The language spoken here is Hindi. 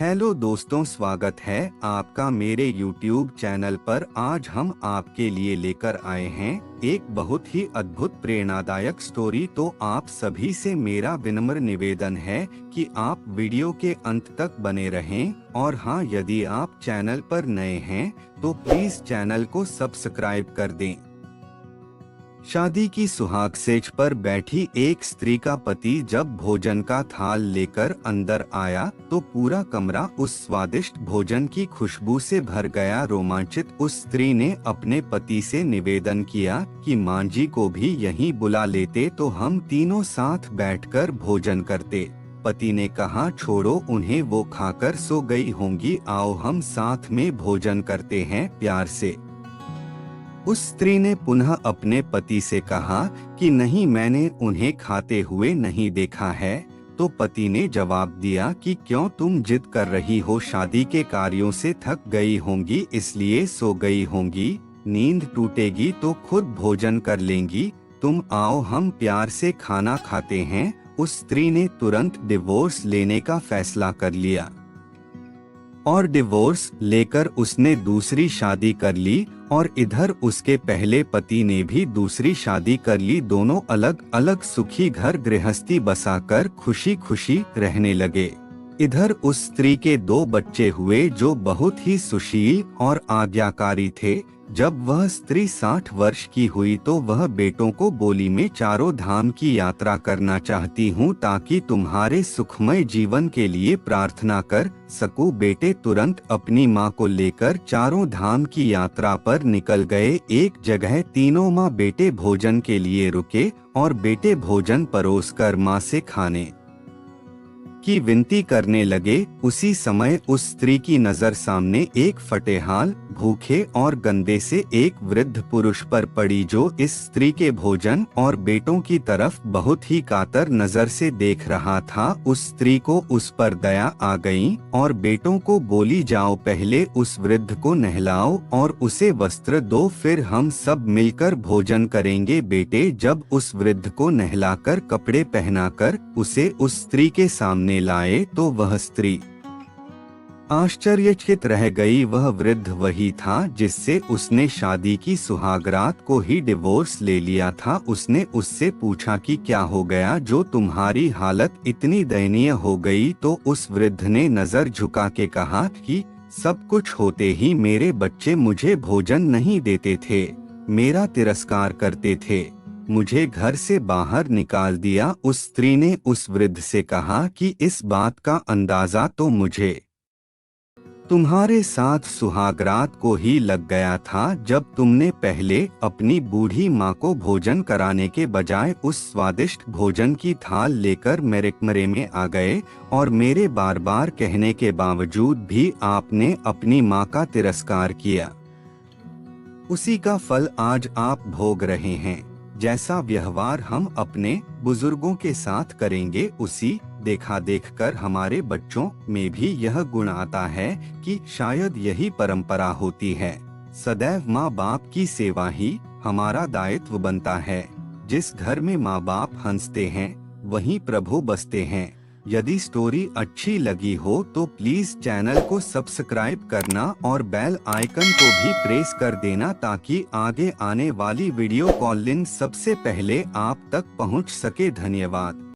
हेलो दोस्तों, स्वागत है आपका मेरे YouTube चैनल पर। आज हम आपके लिए लेकर आए हैं एक बहुत ही अद्भुत प्रेरणादायक स्टोरी। तो आप सभी से मेरा विनम्र निवेदन है कि आप वीडियो के अंत तक बने रहें। और हाँ, यदि आप चैनल पर नए हैं तो प्लीज चैनल को सब्सक्राइब कर दें। शादी की सुहाग सेज पर बैठी एक स्त्री का पति जब भोजन का थाल लेकर अंदर आया तो पूरा कमरा उस स्वादिष्ट भोजन की खुशबू से भर गया। रोमांचित उस स्त्री ने अपने पति से निवेदन किया कि मां जी को भी यहीं बुला लेते तो हम तीनों साथ बैठकर भोजन करते। पति ने कहा, छोड़ो उन्हें, वो खाकर सो गई होंगी, आओ हम साथ में भोजन करते हैं प्यार से। उस स्त्री ने पुनः अपने पति से कहा कि नहीं, मैंने उन्हें खाते हुए नहीं देखा है। तो पति ने जवाब दिया कि क्यों, तुम जिद कर रही हो, शादी के कार्यों से थक गई होंगी इसलिए सो गई होंगी, नींद टूटेगी तो खुद भोजन कर लेंगी, तुम आओ हम प्यार से खाना खाते हैं। उस स्त्री ने तुरंत डिवोर्स लेने का फैसला कर लिया और डिवोर्स लेकर उसने दूसरी शादी कर ली। और इधर उसके पहले पति ने भी दूसरी शादी कर ली। दोनों अलग अलग सुखी घर गृहस्थी बसाकर खुशी खुशी रहने लगे। इधर उस स्त्री के 2 बच्चे हुए जो बहुत ही सुशील और आज्ञाकारी थे। जब वह स्त्री 60 वर्ष की हुई तो वह बेटों को बोली, मैं चारों धाम की यात्रा करना चाहती हूँ ताकि तुम्हारे सुखमय जीवन के लिए प्रार्थना कर सकूं। बेटे तुरंत अपनी माँ को लेकर चारों धाम की यात्रा पर निकल गए। एक जगह तीनों माँ बेटे भोजन के लिए रुके और बेटे भोजन परोसकर माँ से खाने की विनती करने लगे। उसी समय उस स्त्री की नजर सामने एक फटेहाल, भूखे और गंदे से एक वृद्ध पुरुष पर पड़ी जो इस स्त्री के भोजन और बेटों की तरफ बहुत ही कातर नजर से देख रहा था। उस स्त्री को उस पर दया आ गई और बेटों को बोली, जाओ पहले उस वृद्ध को नहलाओ और उसे वस्त्र दो, फिर हम सब मिलकर भोजन करेंगे। बेटे जब उस वृद्ध को नहलाकर कपड़े पहनाकर उसे उस स्त्री के सामने लाए तो वह स्त्री आश्चर्यचकित रह गई। वह वृद्ध वही था जिससे उसने शादी की सुहागरात को ही डिवोर्स ले लिया था। उसने उससे पूछा कि क्या हो गया जो तुम्हारी हालत इतनी दयनीय हो गई। तो उस वृद्ध ने नजर झुका के कहा कि सब कुछ होते ही मेरे बच्चे मुझे भोजन नहीं देते थे, मेरा तिरस्कार करते थे, मुझे घर से बाहर निकाल दिया। उस स्त्री ने उस वृद्ध से कहा कि इस बात का अंदाजा तो मुझे तुम्हारे साथ सुहागरात को ही लग गया था, जब तुमने पहले अपनी बूढ़ी माँ को भोजन कराने के बजाय उस स्वादिष्ट भोजन की थाल लेकर मेरे कमरे में आ गए और मेरे बार बार कहने के बावजूद भी आपने अपनी माँ का तिरस्कार किया। उसी का फल आज आप भोग रहे हैं। जैसा व्यवहार हम अपने बुजुर्गों के साथ करेंगे, उसी देखा देखकर हमारे बच्चों में भी यह गुण आता है कि शायद यही परंपरा होती है। सदैव माँ बाप की सेवा ही हमारा दायित्व बनता है। जिस घर में माँ बाप हंसते हैं वहीं प्रभु बसते हैं। यदि स्टोरी अच्छी लगी हो तो प्लीज चैनल को सब्सक्राइब करना और बेल आइकन को भी प्रेस कर देना ताकि आगे आने वाली वीडियो कॉल लिंक सबसे पहले आप तक पहुंच सके। धन्यवाद।